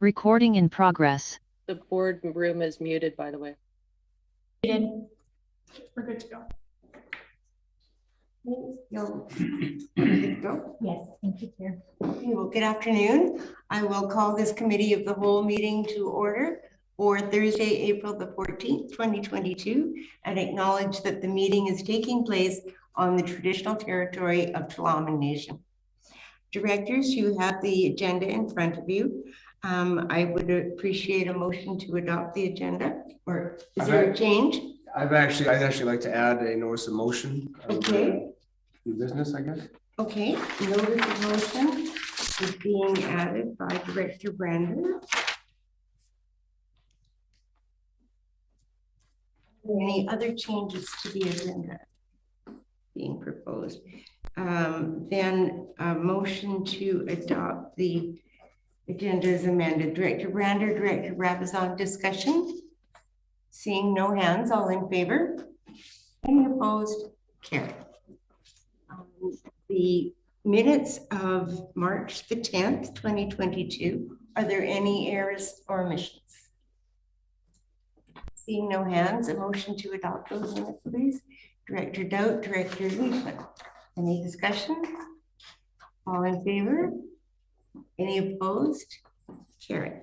Recording in progress. The board room is muted, by the way. We're good to go. Go. Yes, thank you, Chair. Okay, well, good afternoon. I will call this committee of the whole meeting to order for Thursday, April the 14th, 2022, and acknowledge that the meeting is taking place on the traditional territory of Dubman Nation. Directors, you have the agenda in front of you. I would appreciate a motion to adopt the agenda, or is there a change? I'd actually like to add a notice of motion. Okay. New business, I guess. Okay, notice of motion is being added by Director Braun. Any other changes to the agenda being proposed? Then a motion to adopt the agenda is amended. Director Brander, Director Rabazon, discussion. Seeing no hands, all in favor? Any opposed? Carried. The minutes of March the 10th, 2022. Are there any errors or omissions? Seeing no hands, a motion to adopt those minutes, please. Director Doubt, Director Lefler. Any discussion? All in favor? Any opposed? Carried.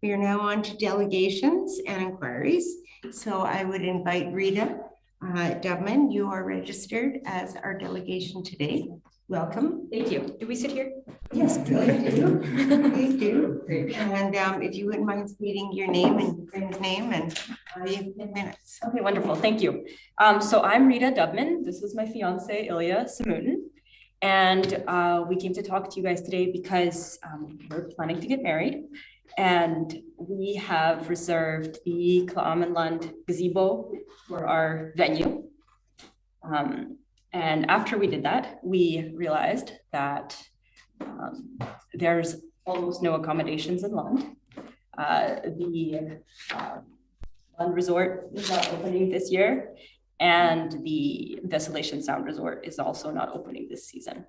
We are now on to delegations and inquiries. So I would invite Rita Dubman. You are registered as our delegation today. Welcome. Thank you. Do we sit here? Yes, please do. Please do. And if you wouldn't mind stating your name and your friend's name and you have 10 minutes. Okay, wonderful. Thank you. So I'm Rita Dubman. This is my fiance, Ilya Samutin. And we came to talk to you guys today because we're planning to get married. And we have reserved the Klah and Lund Gazebo for our venue. And after we did that, we realized that there's almost no accommodations in Lund. The Lund Resort is not opening this year, and the Desolation Sound Resort is also not opening this season.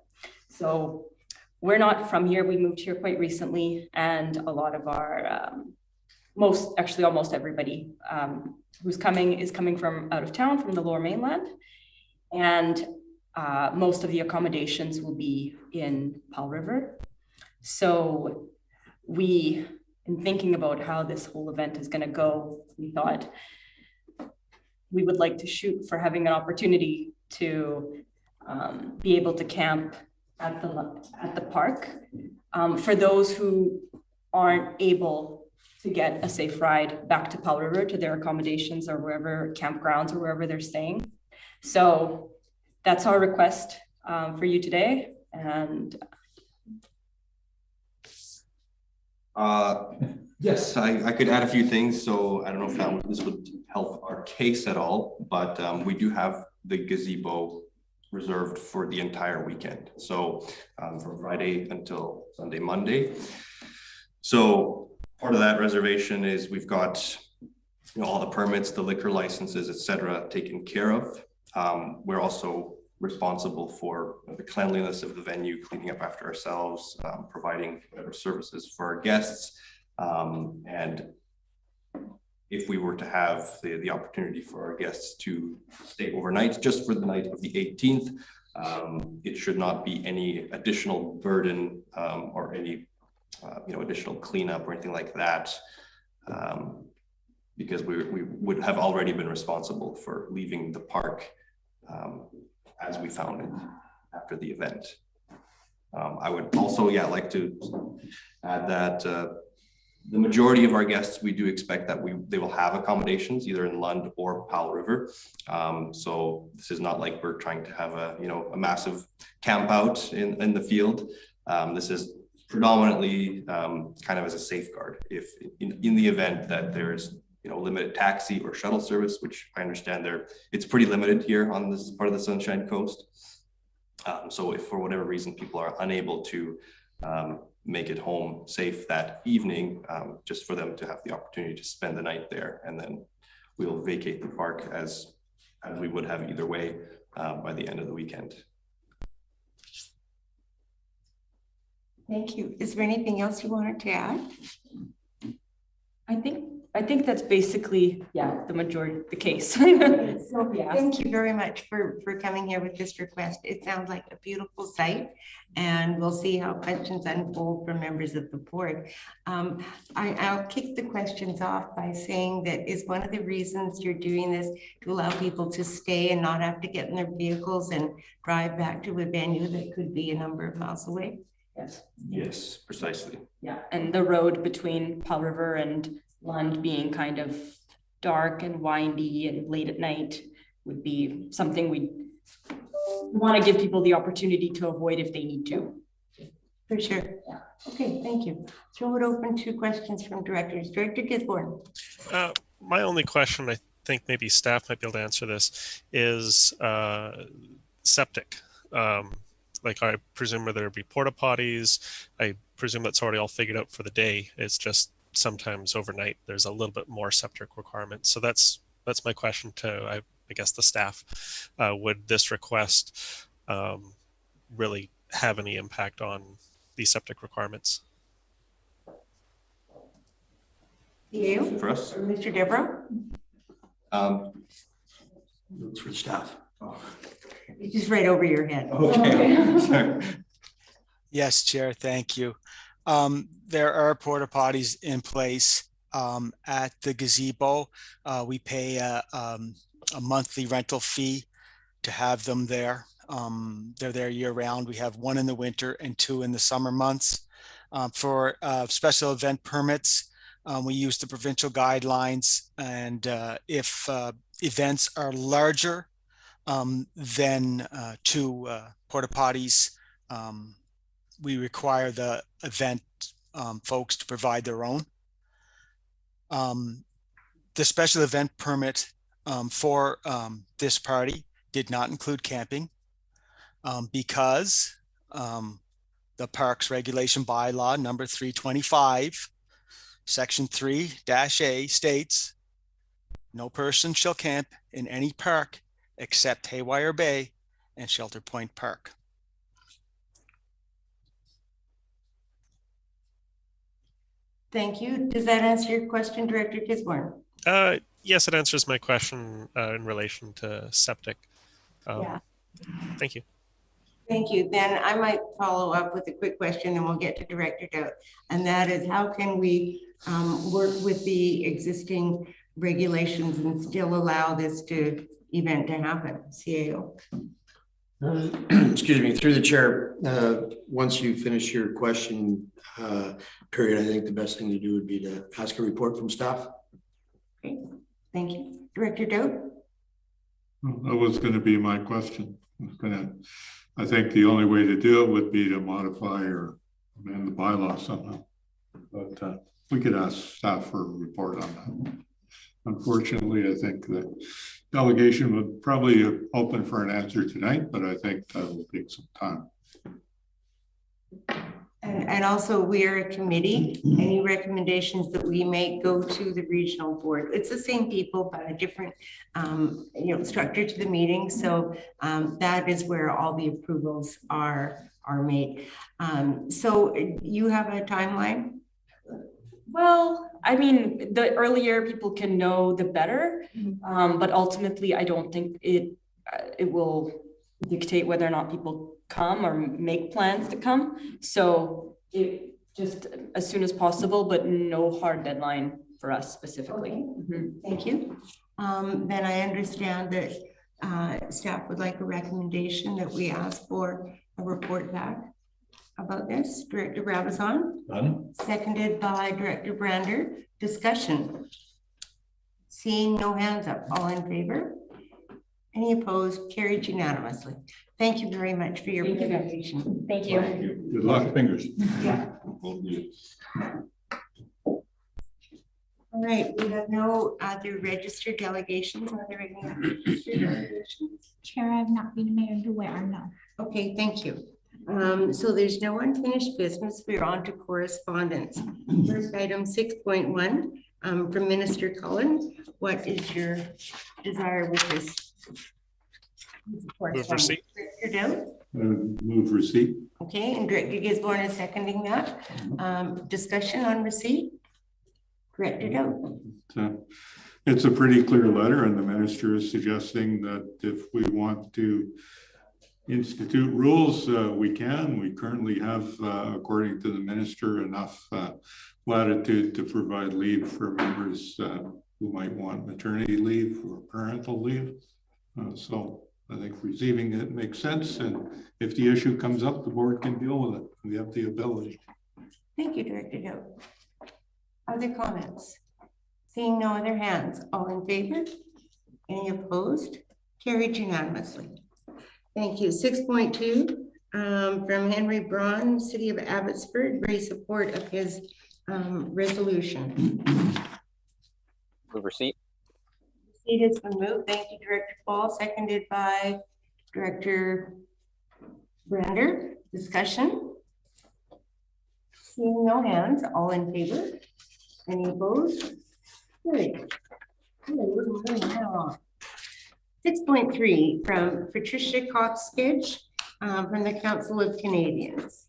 So we're not from here. We moved here quite recently, and a lot of our, almost everybody who's coming is coming from out of town, from the Lower Mainland. And most of the accommodations will be in Powell River. So we, in thinking about how this whole event is going to go, we thought we would like to shoot for having an opportunity to be able to camp at the park for those who aren't able to get a safe ride back to Powell River to their accommodations or wherever campgrounds or wherever they're staying. So that's our request for you today. And yes, I could add a few things. So I don't know if this would help our case at all, but we do have the gazebo reserved for the entire weekend. So from Friday until Sunday, Monday. So part of that reservation is we've got all the permits, the liquor licenses, etc., taken care of. We're also responsible for the cleanliness of the venue, cleaning up after ourselves, providing whatever services for our guests. And if we were to have the opportunity for our guests to stay overnight, just for the night of the 18th, it should not be any additional burden or any additional cleanup or anything like that, because we would have already been responsible for leaving the park as we found it after the event. I would also, like to add that the majority of our guests, we do expect that they will have accommodations either in Lund or Powell River. So this is not like we're trying to have a massive camp out in the field. This is predominantly kind of as a safeguard. If in the event that there's limited taxi or shuttle service, which I understand it's pretty limited here on this part of the Sunshine Coast. So if for whatever reason people are unable to make it home safe that evening, just for them to have the opportunity to spend the night there, and then we'll vacate the park as we would have either way by the end of the weekend. Thank you. Is there anything else you wanted to add? I think that's basically, yeah, the majority, the case. So Yeah. thank you very much for coming here with this request. It sounds like a beautiful site, and we'll see how questions unfold from members of the board. I'll kick the questions off by saying that is one of the reasons you're doing this to allow people to stay and not have to get in their vehicles and drive back to a venue that could be a number of miles away? Yes. Yes, precisely. Yeah, and the road between Powell River and Lund being kind of dark and windy and late at night would be something we want to give people the opportunity to avoid if they need to. For sure. Yeah. Okay, thank you. Throw it open to questions from directors. Director Gisborne. My only question, I think maybe staff might be able to answer this, is septic. Like I presume whether it be porta potties, I presume that's already all figured out for the day. It's just sometimes overnight there's a little bit more septic requirements. So that's my question to I guess the staff. Would this request really have any impact on the septic requirements? You? For us? Mr. Deborah? It's for staff. It's just right over your head. Okay. Sorry. Yes, Chair, thank you. There are porta potties in place at the gazebo. We pay a monthly rental fee to have them there. They're there year round. We have one in the winter and two in the summer months. For special event permits, we use the provincial guidelines, and if events are larger than two porta potties, we require the event folks to provide their own. The special event permit for this party did not include camping because the Parks Regulation Bylaw number 325, section 3-A states, no person shall camp in any park except Haywire Bay and Shelter Point Park. Thank you. Does that answer your question, Director Gisborne? Yes, it answers my question in relation to septic. Yeah. Thank you. Thank you. Then I might follow up with a quick question and we'll get to Director Dout. And that is, how can we work with the existing regulations and still allow this event to happen? CAO. Excuse me, through the chair, once you finish your question period, I think the best thing to do would be to ask a report from staff. Great, thank you. Director Dout? That was going to be my question. I think the only way to do it would be to modify or amend the bylaw somehow. But we could ask staff for a report on that. Unfortunately, I think the delegation would probably open for an answer tonight, but I think that will take some time. And also, we are a committee. Any recommendations that we make go to the regional board. It's the same people, but a different structure to the meeting. So that is where all the approvals are made. So you have a timeline? Well, I mean, the earlier people can know, the better. But ultimately, I don't think it will dictate whether or not people come or make plans to come. So it just as soon as possible, but no hard deadline for us specifically. Okay. Thank you. Then I understand that staff would like a recommendation that we ask for a report back about this. Director Brabazon. Done. Seconded by Director Brander. Discussion. Seeing no hands up. All in favor? Any opposed? Carried unanimously. Thank you very much for your presentation. Thank you. Good luck, fingers. Yeah. All right, we have no other registered delegations. Are there any other registered delegations? Chair, I've not been made aware, no. Okay, thank you. So there's no unfinished business. We're on to correspondence. First item 6.1 from Minister Cullen. What is your desire with this? Move receipt. Director Dowd? Move receipt. Okay, and Director Gisborne is seconding that. Discussion on receipt? Director Dowd? It's a pretty clear letter, and the minister is suggesting that if we want to institute rules, we can. We currently have, according to the minister, enough latitude to provide leave for members who might want maternity leave or parental leave. So I think receiving it makes sense, and if the issue comes up, the board can deal with it. We have the ability. Thank you, Director Dowd. Other comments? Seeing no other hands, all in favor? Any opposed? Carried unanimously. Thank you. 6.2 from Henry Braun, City of Abbotsford, very support of his resolution. Move receipt. Receipt has been moved. Thank you, Director Paul, seconded by Director Brander. Discussion? Seeing no hands, all in favor? Any opposed? Good. Good, we're moving right along. 6.3 from Patricia Cocksedge from the Council of Canadians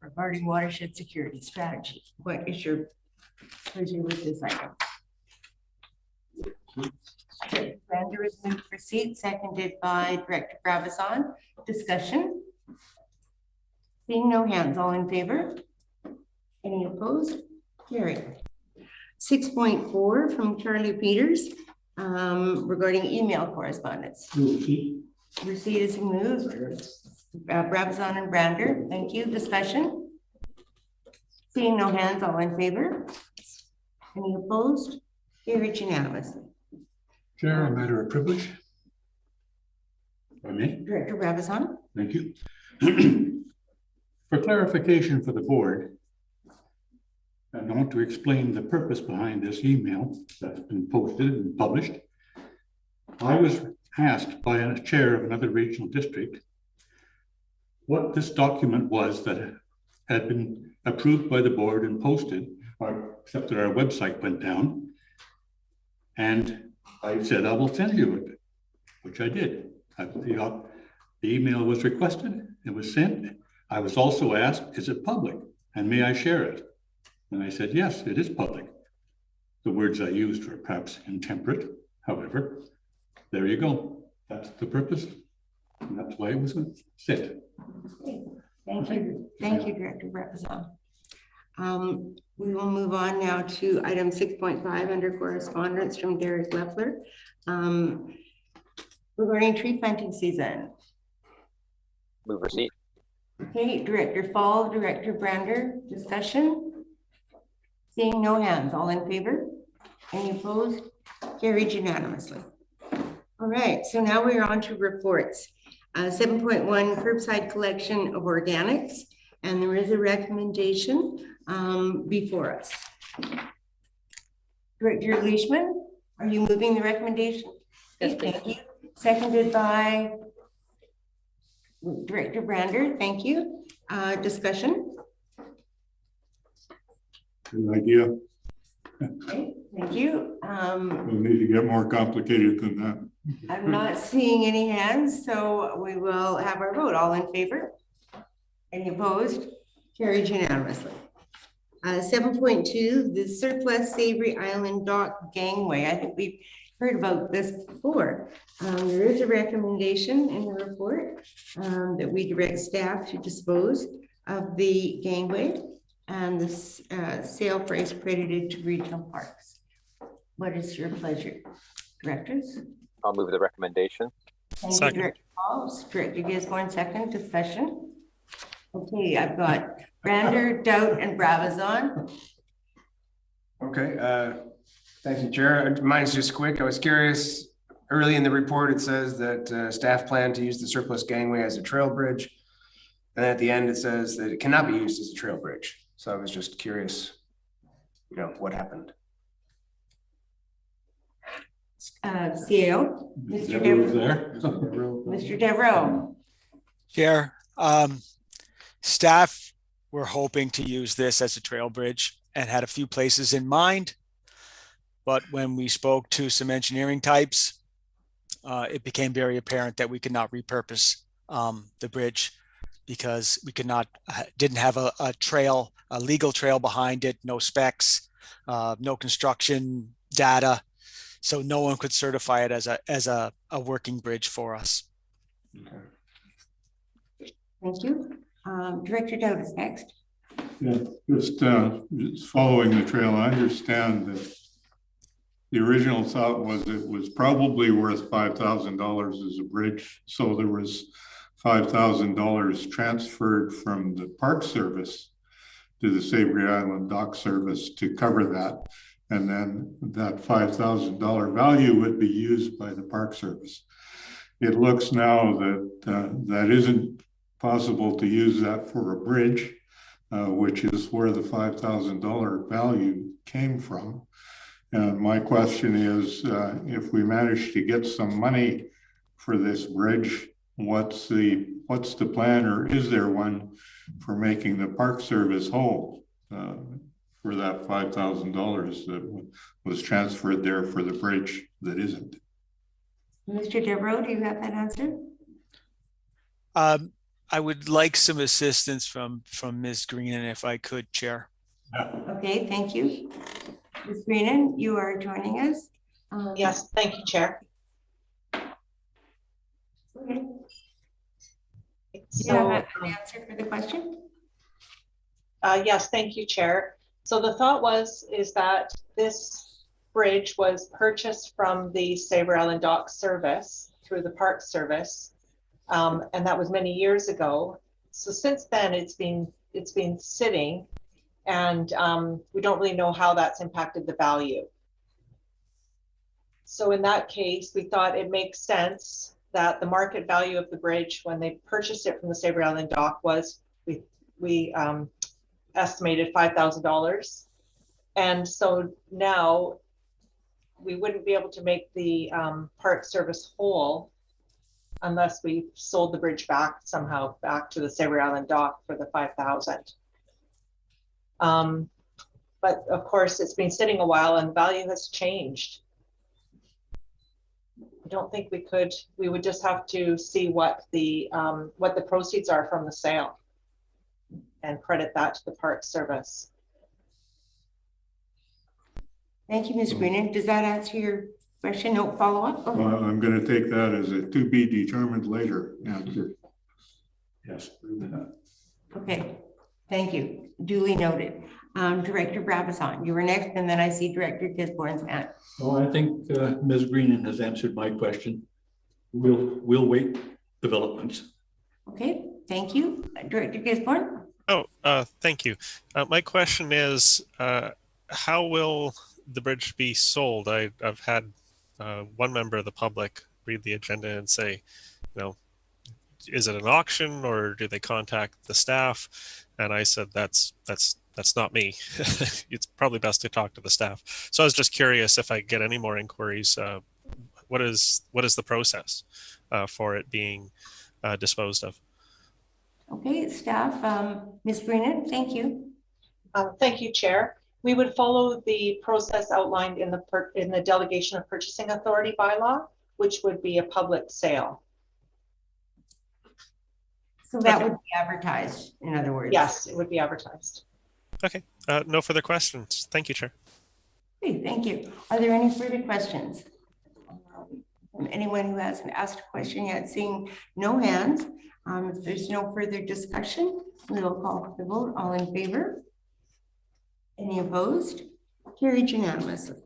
regarding watershed security strategy. What is your pleasure with this item? Brander is moved for seat, seconded by Director Brabazon. Discussion? Seeing no hands, all in favor? Any opposed? Carried. 6.4 from Charlie Peters regarding email correspondence. Receipt is moved. Brabazon and Brander, thank you. Discussion? Seeing no hands, all in favor? Any opposed? Carried unanimously. Chair, a matter of privilege. If I may. Director Brabazon. Thank you. For clarification for the board, and I want to explain the purpose behind this email that's been posted and published. I was asked by a chair of another regional district what this document was that had been approved by the board and posted, except that our website went down. And I said, I will send you it, which I did. The email was requested, it was sent. I was also asked, is it public? And may I share it? And I said, yes, it is public. The words I used were perhaps intemperate. However, there you go. That's the purpose. And that's why it was sent. Thank you. Thank you, Director Brabazon. We will move on now to item 6.5 under correspondence from Derek Lefler regarding tree planting season. Move receipt. Okay, Director Fall, Director Brander, discussion? Seeing no hands, all in favor? Any opposed? Carried unanimously. All right, so now we're on to reports. 7.1 curbside collection of organics, and there is a recommendation before us. Director Leishman, are you moving the recommendation? Yes, thank you. Seconded by Director Brander, thank you. Discussion? Good idea. Okay, thank you. We'll need to get more complicated than that. I'm not seeing any hands, so we will have our vote. All in favor? Any opposed? Carried unanimously. 7.2, the surplus Savory Island Dock Gangway. I think we've heard about this before. There is a recommendation in the report that we direct staff to dispose of the gangway and the sale price credited to regional parks. What is your pleasure, directors? I'll move the recommendation. Thank you, Director Paul. Director Gisborne, second. Discussion. Okay, I've got Brander, Dowd, and Brabazon. Okay, thank you, Chair. Mine's just quick. I was curious, early in the report, it says that staff plan to use the surplus gangway as a trail bridge. And at the end, it says that it cannot be used as a trail bridge. So I was just curious, what happened. CEO, Mr. Devereaux. Mr. Devereaux. Chair, staff were hoping to use this as a trail bridge and had a few places in mind. But when we spoke to some engineering types, it became very apparent that we could not repurpose the bridge because we could not, didn't have a trail, a legal trail behind it, no specs, no construction data. So no one could certify it as a working bridge for us. Thank you. Director Dowd is next. Yeah, just following the trail, I understand that the original thought was it was probably worth $5,000 as a bridge. So there was $5,000 transferred from the Park Service to the Savory Island Dock Service to cover that. And then that $5,000 value would be used by the Park Service. It looks now that that isn't possible to use that for a bridge, which is where the $5,000 value came from. And my question is, if we manage to get some money for this bridge, what's the plan, or is there one for making the Park Service whole for that $5,000 that was transferred there for the bridge that isn't? Mr. Devereaux, do you have that answer? I would like some assistance from Ms. Greenan if I could, Chair. Okay, thank you. Ms. Greenan, you are joining us. Yes, thank you, Chair. Okay. Do you So, have an answer for the question? yes, thank you, Chair. So the thought is that this bridge was purchased from the Savory Island Dock Service through the Park Service, and that was many years ago. So since then, it's been sitting, and we don't really know how that's impacted the value. So in that case, we thought it makes sense that the market value of the bridge when they purchased it from the Savory Island Dock was we estimated $5,000, and so now we wouldn't be able to make the Park Service whole unless we sold the bridge back somehow back to the Savory Island Dock for the $5,000. But of course, it's been sitting a while and value has changed. I don't think we would just have to see what the proceeds are from the sale and credit that to the Park Service. Thank you, Ms. Greenan. Does that answer your question? No follow-up? Okay. Well, I'm going to take that as a to be determined later answer. Yes. Okay, thank you. Duly noted. Director Brabazon, you were next, and then I see Director Gisborne's hand. Well, I think Ms. Greenan has answered my question. We'll wait developments. Okay, thank you. Director Gisborne? Oh, thank you. My question is, how will the bridge be sold? I've had one member of the public read the agenda and say, you know, is it an auction or do they contact the staff? And I said, that's not me. It's probably best to talk to the staff. So I was just curious if I get any more inquiries. What is the process for it being disposed of? Okay, staff, Ms. Greenan, thank you. Thank you, Chair. We would follow the process outlined in the Delegation of Purchasing Authority bylaw, which would be a public sale. So that would be advertised, in other words? Yes, it would be advertised. Okay, no further questions. Thank you, Chair. Okay, thank you. Are there any further questions? From anyone who hasn't asked a question yet, seeing no hands, if there's no further discussion, we will call for the vote. All in favor? Any opposed? Carried unanimously.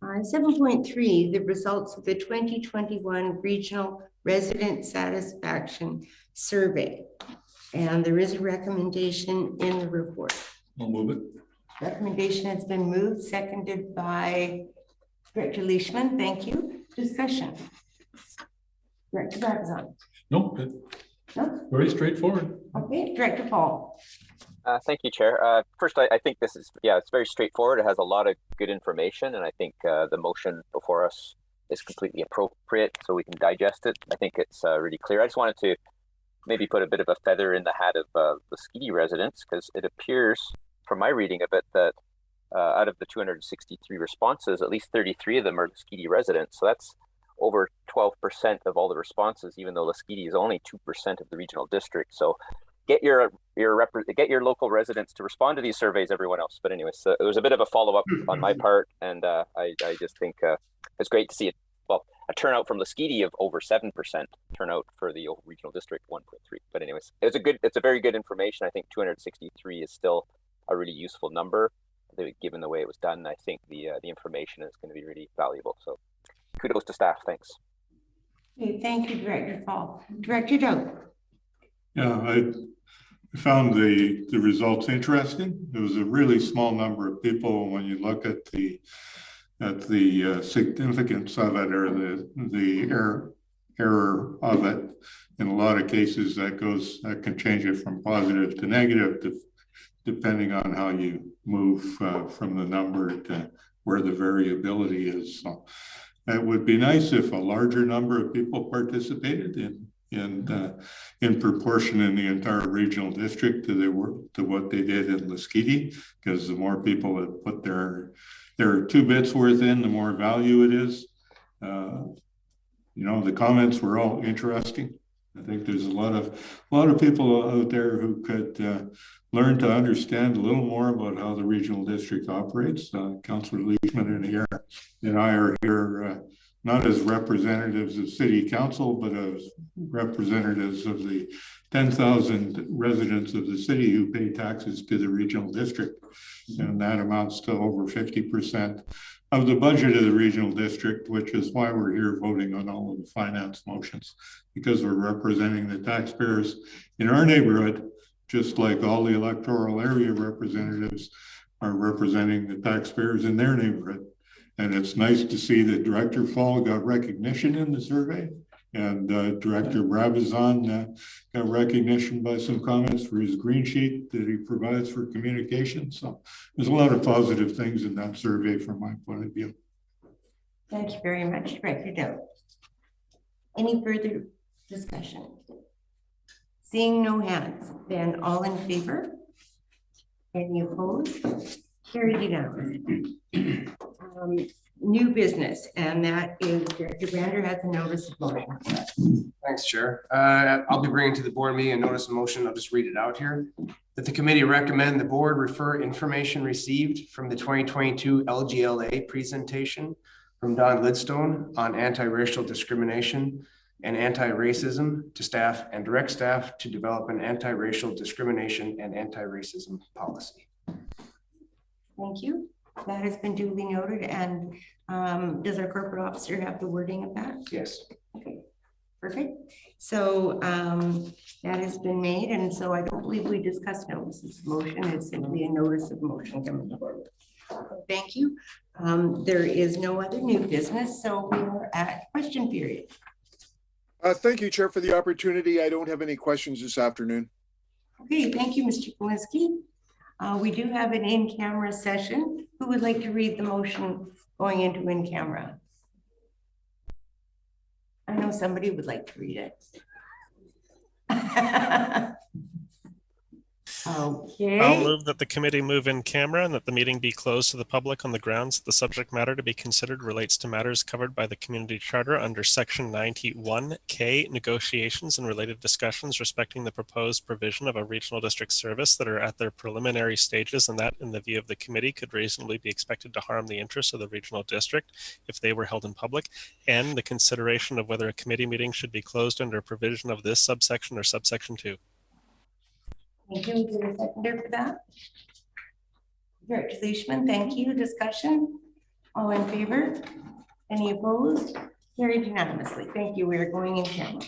7.3, the results of the 2021 Regional Resident Satisfaction Survey. And there is a recommendation in the report. I'll move it. Recommendation has been moved, seconded by Director Leishman. Thank you. Discussion. Director Brabazon. No, very straightforward. Okay, Director Paul. Thank you, Chair. First, I think this is, it's very straightforward. It has a lot of good information, and I think the motion before us is completely appropriate so we can digest it. I think it's really clear. I just wanted to maybe put a bit of a feather in the hat of the Skeety residents, because it appears from my reading of it that out of the 263 responses, at least 33 of them are the Skeety residents. So that's over 12% of all the responses, even though Lasqueti is only 2% of the regional district. So get your local residents to respond to these surveys, everyone else. But anyways, it was a bit of a follow-up on my part, and I just think it's great to see it. Well, a turnout from Lasqueti of over 7%, turnout for the regional district 1.3. But anyways, it's a very good information. I think 263 is still a really useful number. Given the way it was done, I think the information is going to be really valuable. So kudos to staff. Thanks. Okay, thank you, Director Paul. Director Doug. Yeah, I found the results interesting. It was a really small number of people when you look at the significance of it, or the error of it. In a lot of cases, that can change it from positive to negative, depending on how you move from the number to where the variability is. So it would be nice if a larger number of people participated in proportion in the entire regional district to what they did in Lasqueti, because the more people that put their 2 bits worth in, the more value it is. The comments were all interesting. I think there's a lot of people out there who could learn to understand a little more about how the regional district operates. Councillor Leishman and I are here not as representatives of City Council, but as representatives of the 10,000 residents of the city who pay taxes to the regional district. And that amounts to over 50% of the budget of the regional district, which is why we're here voting on all of the finance motions, because we're representing the taxpayers in our neighborhood, just like all the electoral area representatives are representing the taxpayers in their neighborhood. And it's nice to see that Director Paul got recognition in the survey, and Director Brabazon got recognition by some comments for his green sheet that he provides for communication. So there's a lot of positive things in that survey from my point of view. Thank you very much, Director Doe. Any further discussion? Seeing no hands, then all in favor? Any opposed? Carried unanimously. New business, and that is Director Brander has a notice of motion. Thanks, Chair. I'll be bringing to the board meeting a notice of motion. I'll just read it out here. That the committee recommend the board refer information received from the 2022 LGLA presentation from Don Lidstone on anti-racial discrimination and anti-racism to staff and direct staff to develop an anti-racial discrimination and anti-racism policy. Thank you. That has been duly noted. And does our corporate officer have the wording of that? Yes. Okay, perfect. So that has been made. And so I don't believe we discussed notices of motion. It's simply a notice of motion coming forward. Thank you. There is no other new business. So we are at question period. Thank you, Chair, for the opportunity. I don't have any questions this afternoon. Okay, thank you, Mr. Kolinsky. We do have an in-camera session. Who would like to read the motion going into in-camera? I know somebody would like to read it. Okay. I'll move that the committee move in camera and that the meeting be closed to the public on the grounds that the subject matter to be considered relates to matters covered by the community charter under section 91K, negotiations and related discussions respecting the proposed provision of a regional district service that are at their preliminary stages, and that in the view of the committee could reasonably be expected to harm the interests of the regional district if they were held in public, and the consideration of whether a committee meeting should be closed under a provision of this subsection or subsection 2. Thank you. Is there a seconder for that? Director Leishman, thank you. Discussion? All in favor? Any opposed? Carried unanimously. Thank you. We are going in camera.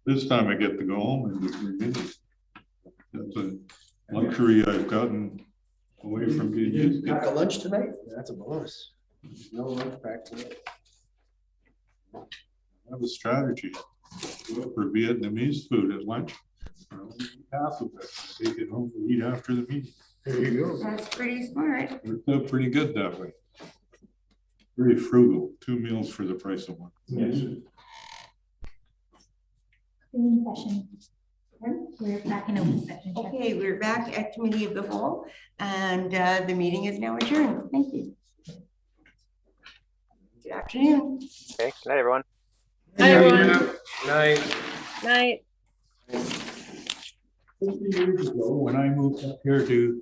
This time I get to go home and just read it. That's a luxury I've gotten away from being used to. Pack a lunch tonight? That's a bonus. No lunch pack tonight. I have a strategy. Go for Vietnamese food at lunch. Half of it. Take it home to eat after the meeting. There you go. That's pretty smart. Worked out pretty good that way. Very frugal. 2 meals for the price of one. Yes. Open session. We're back in open session. Chair. Okay, we're back at Committee of the Whole, and the meeting is now adjourned. Thank you. Good afternoon. Okay, good night, everyone. Night, everyone. Night. Night. 50 years ago, when I moved up here to